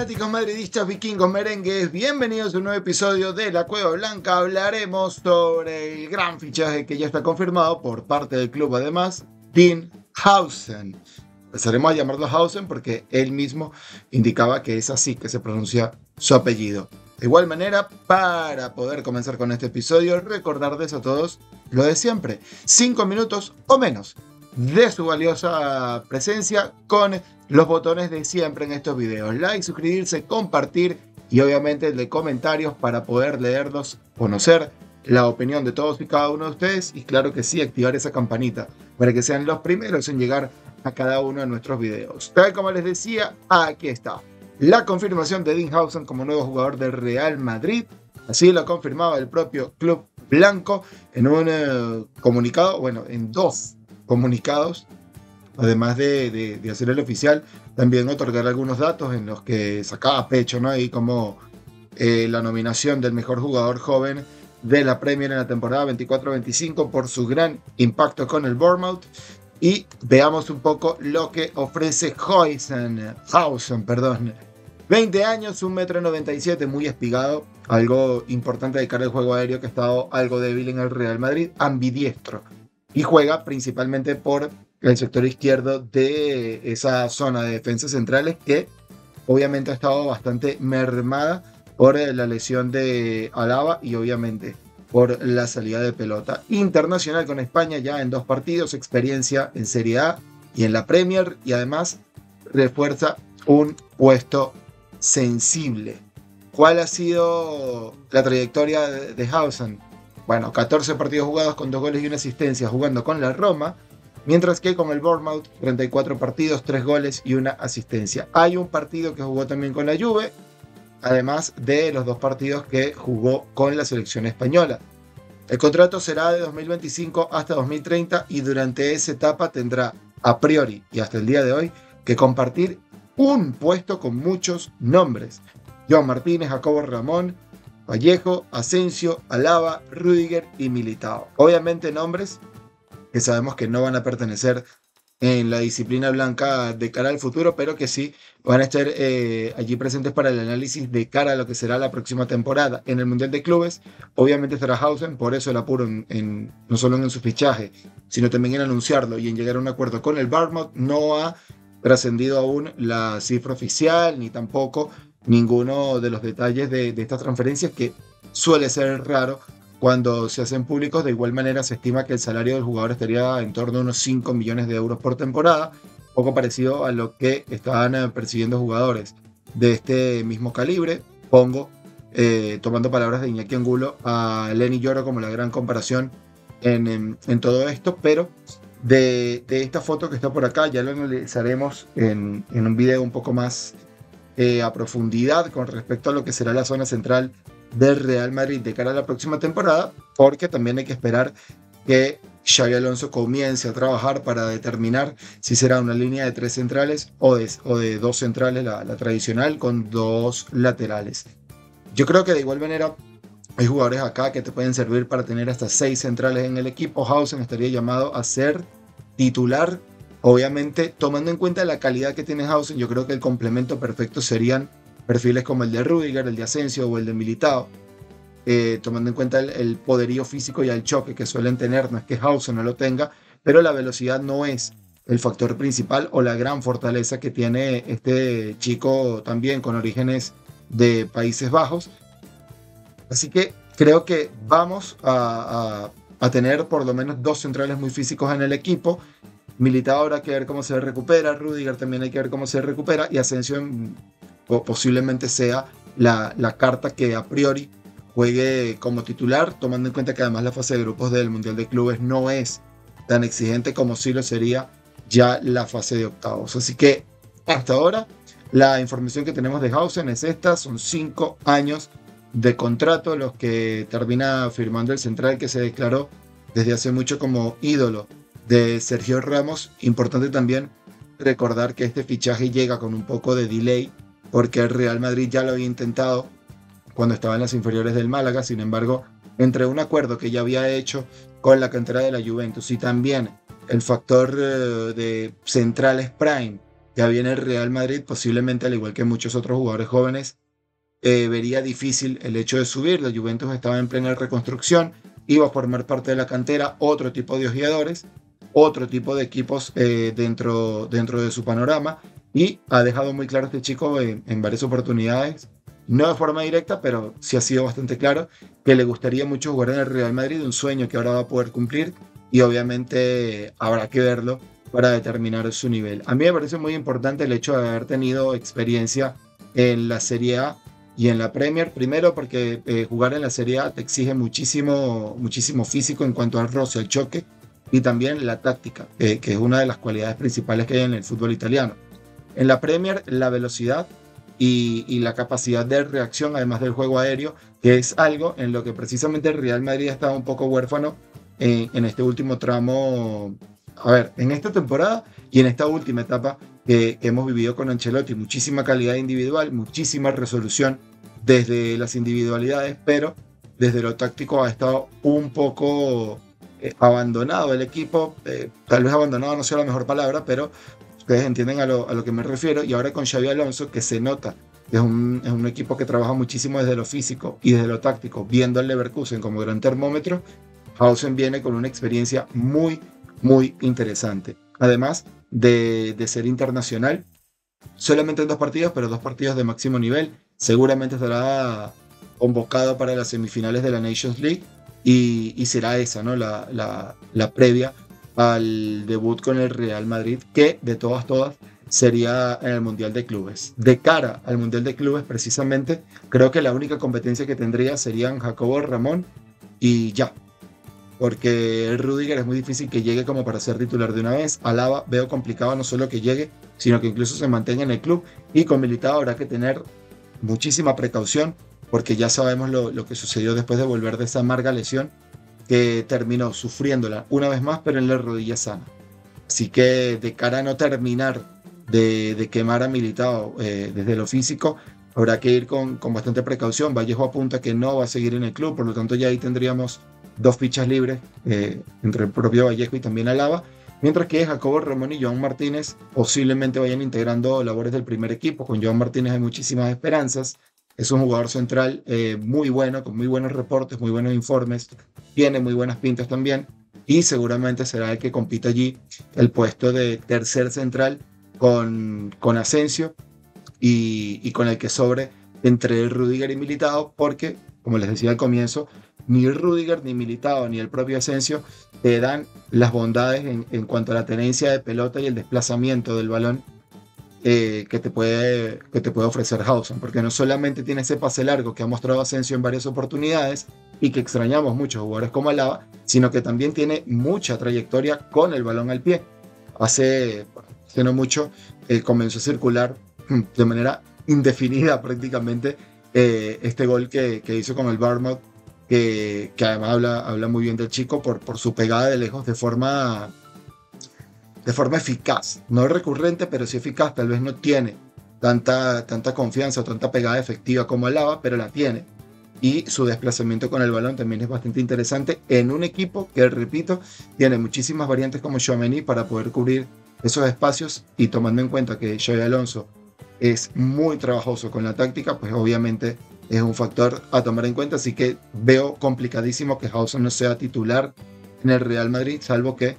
fanáticos madridistas, vikingos, merengues, bienvenidos a un nuevo episodio de La Cueva Blanca. Hablaremos sobre el gran fichaje que ya está confirmado por parte del club, además, Dean Howson. Empezaremos a llamarlo Howson porque él mismo indicaba que es así que se pronuncia su apellido. De igual manera, para poder comenzar con este episodio, recordarles a todos lo de siempre: 5 minutos o menos de su valiosa presencia con los botones de siempre en estos videos: like, suscribirse, compartir y obviamente el de comentarios para poder leerlos, conocer la opinión de todos y cada uno de ustedes, y claro que sí, activar esa campanita para que sean los primeros en llegar a cada uno de nuestros videos. Tal como les decía, aquí está la confirmación de Dean Howson como nuevo jugador del Real Madrid. Así lo confirmaba el propio club blanco en un comunicado, bueno, en dos comunicados, además de hacer el oficial, también otorgar algunos datos en los que sacaba pecho, ¿no? Ahí como la nominación del mejor jugador joven de la Premier en la temporada 24-25 por su gran impacto con el Bournemouth. Y veamos un poco lo que ofrece Howson, 20 años, 1,97 m, muy espigado, algo importante de cara al juego aéreo que ha estado algo débil en el Real Madrid, ambidiestro, y juega principalmente por el sector izquierdo de esa zona de defensas centrales que obviamente ha estado bastante mermada por la lesión de Alaba y obviamente por la salida de pelota. Internacional con España ya en 2 partidos, experiencia en Serie A y en la Premier, y además refuerza un puesto sensible. ¿Cuál ha sido la trayectoria de Howson? Bueno, 14 partidos jugados con 2 goles y 1 asistencia jugando con la Roma, mientras que con el Bournemouth 34 partidos, 3 goles y 1 asistencia. Hay un partido que jugó también con la Juve, además de los 2 partidos que jugó con la selección española. El contrato será de 2025 hasta 2030 y durante esa etapa tendrá, a priori y hasta el día de hoy, que compartir un puesto con muchos nombres: Joan Martínez, Jacobo Ramón, Vallejo, Asensio, Alaba, Rüdiger y Militao. Obviamente nombres que sabemos que no van a pertenecer en la disciplina blanca de cara al futuro, pero que sí van a estar allí presentes para el análisis de cara a lo que será la próxima temporada. En el Mundial de Clubes, obviamente estará Howson, por eso el apuro no solo en su fichaje, sino también en anunciarlo y en llegar a un acuerdo con el Bournemouth. No ha trascendido aún la cifra oficial, ni tampoco ninguno de los detalles de estas transferencias, que suele ser raro cuando se hacen públicos. De igual manera, se estima que el salario del jugador estaría en torno a unos 5 millones de euros por temporada, poco parecido a lo que estaban persiguiendo jugadores de este mismo calibre. Pongo, tomando palabras de Iñaki Angulo, a Lenny Yoro como la gran comparación en todo esto, pero de esta foto que está por acá ya lo analizaremos en un video un poco más a profundidad con respecto a lo que será la zona central del Real Madrid de cara a la próxima temporada, porque también hay que esperar que Xabi Alonso comience a trabajar para determinar si será una línea de 3 centrales o de 2 centrales, la tradicional, con 2 laterales. Yo creo que de igual manera hay jugadores acá que te pueden servir para tener hasta 6 centrales en el equipo. Howson estaría llamado a ser titular. Obviamente, tomando en cuenta la calidad que tiene Howson, yo creo que el complemento perfecto serían perfiles como el de Rüdiger, el de Asensio o el de Militao, tomando en cuenta el poderío físico y el choque que suelen tener. No es que Howson no lo tenga, pero la velocidad no es el factor principal o la gran fortaleza que tiene este chico, también con orígenes de Países Bajos. Así que creo que vamos a tener por lo menos 2 centrales muy físicos en el equipo. Militao habrá que ver cómo se recupera, Rüdiger también hay que ver cómo se recupera, y Asensio posiblemente sea la carta que a priori juegue como titular, tomando en cuenta que además la fase de grupos del Mundial de Clubes no es tan exigente como sí lo sería ya la fase de octavos. Así que hasta ahora la información que tenemos de Howson es esta: son 5 años de contrato los que termina firmando el central, que se declaró desde hace mucho como ídolo de Sergio Ramos. Importante también recordar que este fichaje llega con un poco de delay, porque el Real Madrid ya lo había intentado cuando estaba en las inferiores del Málaga. Sin embargo, entre un acuerdo que ya había hecho con la cantera de la Juventus y también el factor de centrales prime Ya viene el Real Madrid, posiblemente al igual que muchos otros jugadores jóvenes, vería difícil el hecho de subir. La Juventus estaba en plena reconstrucción, iba a formar parte de la cantera otro tipo de ojeadores, otro tipo de equipos dentro de su panorama, y ha dejado muy claro este chico en varias oportunidades, no de forma directa, pero sí ha sido bastante claro que le gustaría mucho jugar en el Real Madrid, un sueño que ahora va a poder cumplir y obviamente habrá que verlo para determinar su nivel. A mí me parece muy importante el hecho de haber tenido experiencia en la Serie A y en la Premier, primero porque jugar en la Serie A te exige muchísimo, muchísimo físico en cuanto al roce, al choque, y también la táctica, que es una de las cualidades principales que hay en el fútbol italiano. En la Premier, la velocidad y la capacidad de reacción, además del juego aéreo, que es algo en lo que precisamente el Real Madrid ha estado un poco huérfano en este último tramo, a ver, en esta temporada y en esta última etapa que hemos vivido con Ancelotti. Muchísima calidad individual, muchísima resolución desde las individualidades, pero desde lo táctico ha estado un poco abandonado el equipo. Tal vez abandonado no sea la mejor palabra, pero ustedes entienden a lo que me refiero. Y ahora con Xabi Alonso, que se nota que es un equipo que trabaja muchísimo desde lo físico y desde lo táctico, viendo al Leverkusen como gran termómetro, Hausen viene con una experiencia muy, muy interesante. Además de ser internacional, solamente en 2 partidos, pero 2 partidos de máximo nivel. Seguramente estará convocado para las semifinales de la Nations League y será esa, ¿no? La previa al debut con el Real Madrid, que de todas sería en el Mundial de Clubes. De cara al Mundial de Clubes, precisamente, creo que la única competencia que tendría serían Jacobo Ramón y ya, porque Rudiger es muy difícil que llegue como para ser titular de una vez. Alaba veo complicado no solo que llegue, sino que incluso se mantenga en el club. Y con Militao habrá que tener muchísima precaución, porque ya sabemos lo que sucedió después de volver de esa amarga lesión, que terminó sufriéndola una vez más, pero en la rodilla sana. Así que de cara a no terminar de quemar a Militao desde lo físico, habrá que ir con bastante precaución. Vallejo apunta que no va a seguir en el club, por lo tanto ya ahí tendríamos 2 fichas libres entre el propio Vallejo y también Alaba, mientras que Jacobo Ramón y Joan Martínez posiblemente vayan integrando labores del primer equipo. Con Joan Martínez hay muchísimas esperanzas. Es un jugador central muy bueno, con muy buenos reportes, muy buenos informes, tiene muy buenas pintas también, y seguramente será el que compita allí el puesto de tercer central con Asensio y con el que sobre entre Rudiger y Militao, porque, como les decía al comienzo, ni Rudiger, ni Militao, ni el propio Asensio te dan las bondades en cuanto a la tenencia de pelota y el desplazamiento del balón que te puede ofrecer Hausen, porque no solamente tiene ese pase largo que ha mostrado Asensio en varias oportunidades y que extrañamos muchos jugadores como Alaba, sino que también tiene mucha trayectoria con el balón al pie. Hace no mucho comenzó a circular de manera indefinida prácticamente este gol que hizo con el Bournemouth, que además habla muy bien del chico por su pegada de lejos de forma eficaz, no recurrente, pero sí eficaz. Tal vez no tiene tanta confianza o tanta pegada efectiva como Alaba, pero la tiene. Y su desplazamiento con el balón también es bastante interesante en un equipo que, repito, tiene muchísimas variantes como Tchouaméni para poder cubrir esos espacios, y tomando en cuenta que Xabi Alonso es muy trabajoso con la táctica, pues obviamente es un factor a tomar en cuenta. Así que veo complicadísimo que Hausen no sea titular en el Real Madrid, salvo que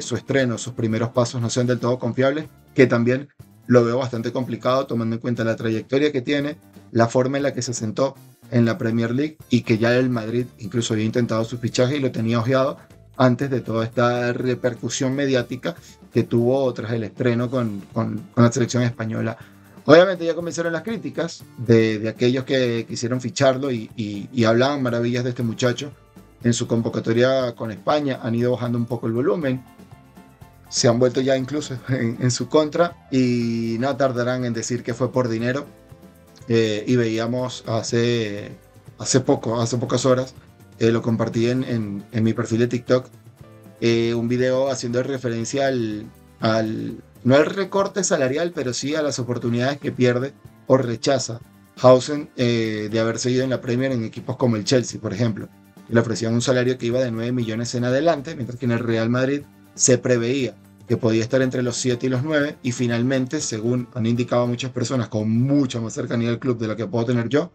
su estreno, sus primeros pasos no sean del todo confiables, que también lo veo bastante complicado tomando en cuenta la trayectoria que tiene, la forma en la que se sentó en la Premier League, y que ya el Madrid incluso había intentado su fichaje y lo tenía ojeado antes de toda esta repercusión mediática que tuvo tras el estreno con la selección española. Obviamente ya comenzaron las críticas de aquellos que quisieron ficharlo y hablaban maravillas de este muchacho. En su convocatoria con España han ido bajando un poco el volumen, se han vuelto ya incluso en su contra, y no tardarán en decir que fue por dinero. Y veíamos hace pocas horas, lo compartí en mi perfil de TikTok, un video haciendo referencia no al recorte salarial, pero sí a las oportunidades que pierde o rechaza Hausen de haber seguido en la Premier en equipos como el Chelsea, por ejemplo. Le ofrecían un salario que iba de 9 millones en adelante, mientras que en el Real Madrid se preveía que podía estar entre los 7 y los 9, y finalmente, según han indicado muchas personas con mucha más cercanía al club de la que puedo tener yo,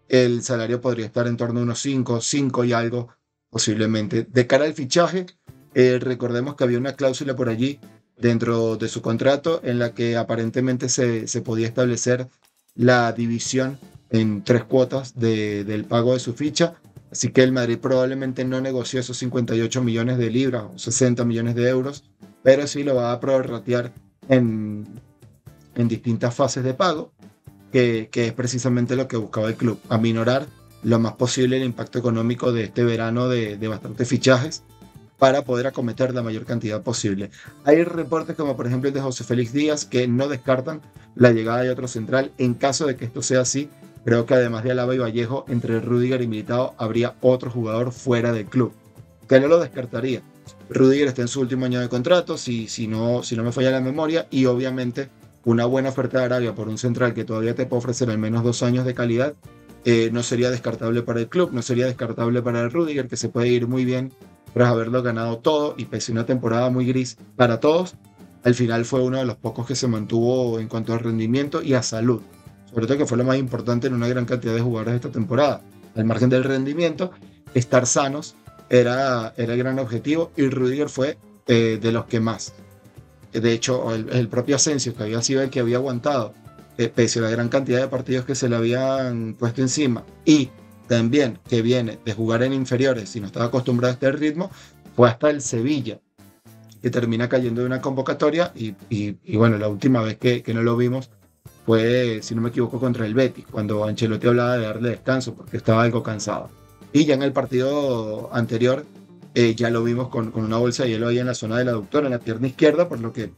el salario podría estar en torno a unos 5, 5 y algo, posiblemente. De cara al fichaje, recordemos que había una cláusula por allí dentro de su contrato en la que aparentemente se podía establecer la división en 3 cuotas del pago de su ficha. Así que el Madrid probablemente no negoció esos 58 millones de libras o 60 millones de euros, pero sí lo va a prorratear en distintas fases de pago, que es precisamente lo que buscaba el club, aminorar lo más posible el impacto económico de este verano de bastantes fichajes para poder acometer la mayor cantidad posible. Hay reportes como por ejemplo el de José Félix Díaz que no descartan la llegada de otro central. En caso de que esto sea así, creo que además de Alaba y Vallejo, entre Rüdiger y Militao habría otro jugador fuera del club, que no lo descartaría. Rüdiger está en su último año de contrato, si no me falla la memoria, y obviamente una buena oferta de Arabia por un central que todavía te puede ofrecer al menos 2 años de calidad, no sería descartable para el club, no sería descartable para el Rüdiger, que se puede ir muy bien tras haberlo ganado todo, y pese a una temporada muy gris para todos, al final fue uno de los pocos que se mantuvo en cuanto a rendimiento y a salud, sobre todo que fue lo más importante en una gran cantidad de jugadores de esta temporada. Al margen del rendimiento, estar sanos era el gran objetivo, y Rüdiger fue de los que más. De hecho, el propio Asensio, que había sido el que había aguantado, pese a la gran cantidad de partidos que se le habían puesto encima, y también que viene de jugar en inferiores y no estaba acostumbrado a este ritmo, fue hasta el Sevilla, que termina cayendo de una convocatoria, y bueno, la última vez que no lo vimos fue, si no me equivoco, contra el Betis, cuando Ancelotti hablaba de darle descanso porque estaba algo cansado. Y ya en el partido anterior, ya lo vimos con una bolsa de hielo ahí en la zona del aductor, en la pierna izquierda, por lo que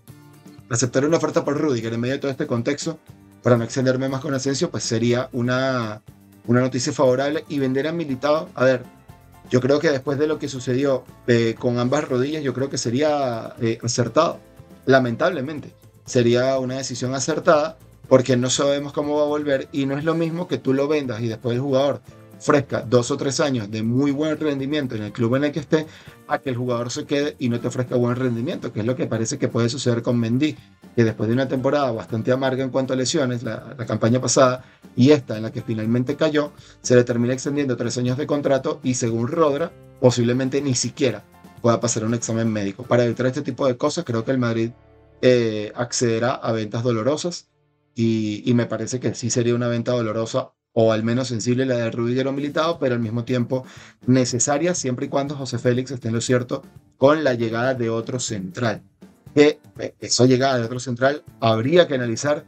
aceptar una oferta por Rüdiger en medio de todo este contexto, para no extenderme más con Asensio, pues sería una noticia favorable. Y vender a Militao, a ver, yo creo que después de lo que sucedió con ambas rodillas, yo creo que sería acertado, lamentablemente. Sería una decisión acertada, porque no sabemos cómo va a volver, y no es lo mismo que tú lo vendas y después el jugador ofrezca 2 o 3 años de muy buen rendimiento en el club en el que esté, a que el jugador se quede y no te ofrezca buen rendimiento, que es lo que parece que puede suceder con Mendy, que después de una temporada bastante amarga en cuanto a lesiones, la campaña pasada y esta en la que finalmente cayó, se le termina extendiendo 3 años de contrato, y según Rodra, posiblemente ni siquiera pueda pasar un examen médico. Para evitar este tipo de cosas, creo que el Madrid accederá a ventas dolorosas, y me parece que sí sería una venta dolorosa, o al menos sensible, la de Rüdiger o Militao, pero al mismo tiempo necesaria, siempre y cuando José Félix esté en lo cierto con la llegada de otro central. Que esa llegada de otro central habría que analizar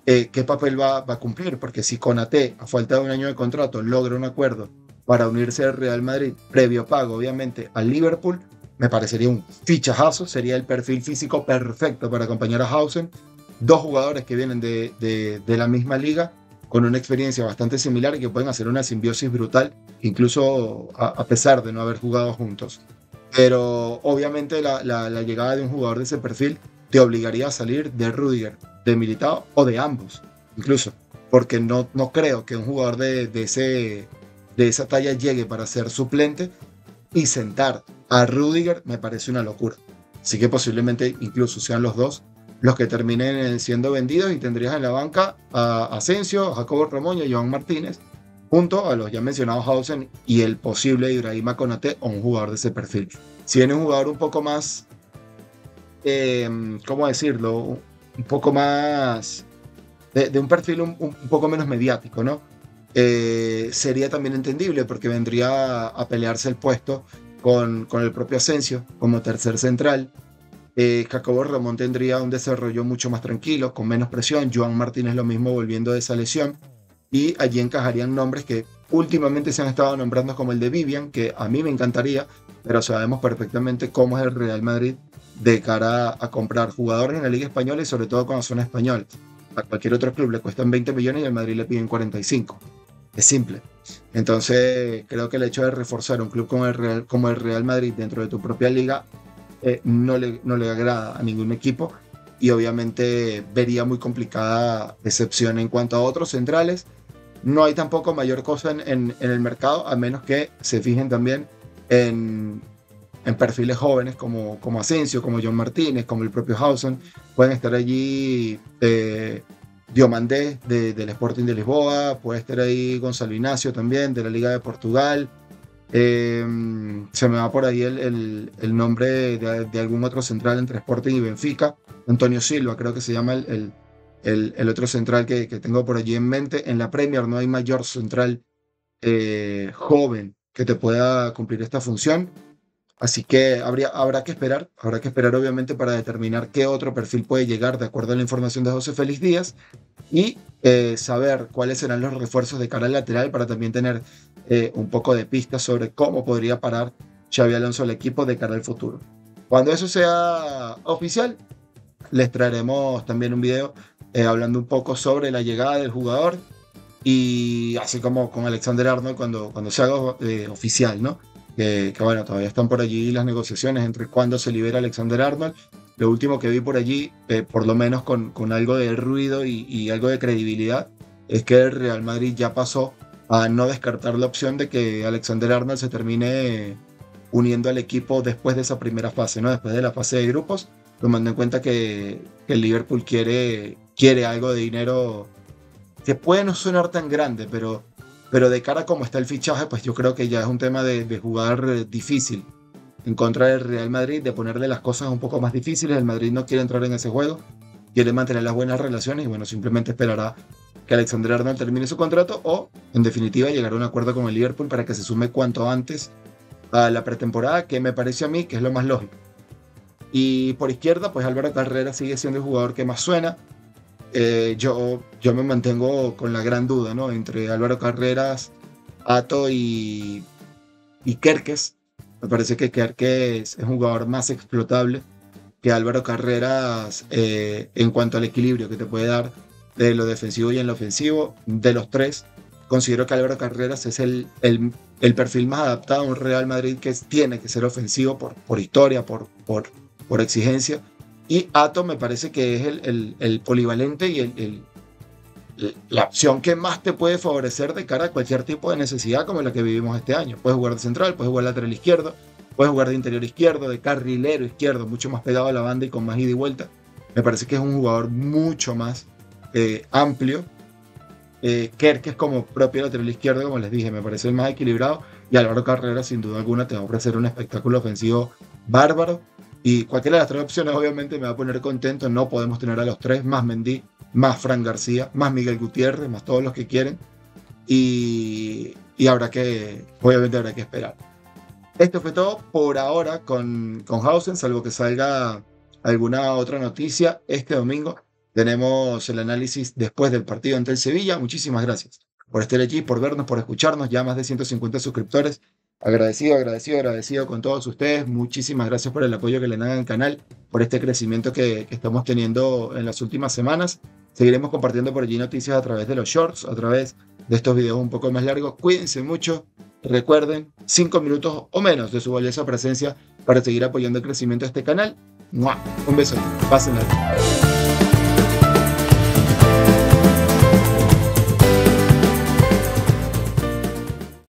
qué papel va a cumplir, porque si Konaté, a falta de un año de contrato, logra un acuerdo para unirse al Real Madrid, previo pago obviamente al Liverpool, me parecería un fichajazo, sería el perfil físico perfecto para acompañar a Hausen. 2 jugadores que vienen de la misma liga, con una experiencia bastante similar, y que pueden hacer una simbiosis brutal, incluso a pesar de no haber jugado juntos. Pero obviamente la llegada de un jugador de ese perfil te obligaría a salir de Rüdiger, de Militao o de ambos, incluso, porque no creo que un jugador de esa talla llegue para ser suplente, y sentar a Rüdiger me parece una locura. Así que posiblemente incluso sean los dos los que terminen siendo vendidos, y tendrías en la banca a Asensio, a Jacobo Ramón y a Joan Martínez, junto a los ya mencionados Hausen y el posible Ibrahima Konaté, o un jugador de ese perfil. Si viene un jugador un poco más, ¿cómo decirlo? Un poco más de un perfil un poco menos mediático, ¿no? Sería también entendible, porque vendría a pelearse el puesto con el propio Asensio como tercer central. Jacobo Ramón tendría un desarrollo mucho más tranquilo, con menos presión. Joan Martínez lo mismo, volviendo de esa lesión. Y allí encajarían nombres que últimamente se han estado nombrando, como el de Vivian, que a mí me encantaría, pero sabemos perfectamente cómo es el Real Madrid de cara a comprar jugadores en la Liga Española, y sobre todo cuando son españoles. A cualquier otro club le cuestan 20 millones y al Madrid le piden 45. Es simple. Entonces, creo que el hecho de reforzar un club como el Real Madrid dentro de tu propia liga no le agrada a ningún equipo, y obviamente vería muy complicada excepción. En cuanto a otros centrales, no hay tampoco mayor cosa en el mercado, a menos que se fijen también en en perfiles jóvenes como Asensio, como John Martínez, como el propio Hausen. Pueden estar allí Diomandé del Sporting de Lisboa, puede estar ahí Gonzalo Ignacio también de la Liga de Portugal. Se me va por ahí el nombre de algún otro central entre Sporting y Benfica. Antonio Silva creo que se llama el otro central que tengo por allí en mente. En la Premier no hay mayor central joven que te pueda cumplir esta función. Así que habrá que esperar obviamente para determinar qué otro perfil puede llegar de acuerdo a la información de José Félix Díaz y saber cuáles serán los refuerzos de cara al lateral para también tener un poco de pistas sobre cómo podría parar Xabi Alonso al equipo de cara al futuro. Cuando eso sea oficial, les traeremos también un video hablando un poco sobre la llegada del jugador y así como con Alexander Arnold cuando se haga oficial, ¿no? Que bueno, todavía están por allí las negociaciones entre cuándo se libera Alexander Arnold. Lo último que vi por allí, por lo menos con algo de ruido y algo de credibilidad, es que el Real Madrid ya pasó a no descartar la opción de que Alexander Arnold se termine uniendo al equipo después de esa primera fase, ¿no? Después de la fase de grupos, tomando en cuenta que el Liverpool quiere algo de dinero que puede no sonar tan grande, pero de cara a cómo está el fichaje, pues yo creo que ya es un tema de jugar difícil en contra del Real Madrid, de ponerle las cosas un poco más difíciles. El Madrid no quiere entrar en ese juego, quiere mantener las buenas relaciones y bueno, simplemente esperará que Alexander Arnold termine su contrato o, en definitiva, llegar a un acuerdo con el Liverpool para que se sume cuanto antes a la pretemporada, que me parece a mí que es lo más lógico. Y por izquierda, pues Álvaro Carrera sigue siendo el jugador que más suena. Yo me mantengo con la gran duda, ¿no? Entre Álvaro Carreras, Hato y Kerkez. Me parece que Kerkez es un jugador más explotable que Álvaro Carreras en cuanto al equilibrio que te puede dar de lo defensivo y en lo ofensivo. De los tres, considero que Álvaro Carreras es el perfil más adaptado a un Real Madrid que tiene que ser ofensivo por historia, por exigencia. Y Hato me parece que es el polivalente y la opción que más te puede favorecer de cara a cualquier tipo de necesidad como la que vivimos este año. Puedes jugar de central, puedes jugar lateral izquierdo, puedes jugar de interior izquierdo, de carrilero izquierdo, mucho más pegado a la banda y con más ida y vuelta. Me parece que es un jugador mucho más amplio. Kerk es como propio lateral izquierdo, como les dije, me parece el más equilibrado. Y Álvaro Carrera, sin duda alguna, te va a ofrecer un espectáculo ofensivo bárbaro. Y cualquiera de las tres opciones obviamente me va a poner contento. No podemos tener a los tres, más Mendy, más Fran García, más Miguel Gutiérrez, más todos los que quieren. Y obviamente habrá que esperar. Esto fue todo por ahora con Hausen, salvo que salga alguna otra noticia. Este domingo tenemos el análisis después del partido ante el Sevilla. Muchísimas gracias por estar allí, por vernos, por escucharnos. Ya más de 150 suscriptores. Agradecido con todos ustedes. Muchísimas gracias por el apoyo que le dan al canal, por este crecimiento que estamos teniendo en las últimas semanas. Seguiremos compartiendo por allí noticias a través de los shorts, a través de estos videos un poco más largos. Cuídense mucho. Recuerden, 5 minutos o menos de su valiosa presencia para seguir apoyando el crecimiento de este canal. ¡Mua! Un beso. Pásenla.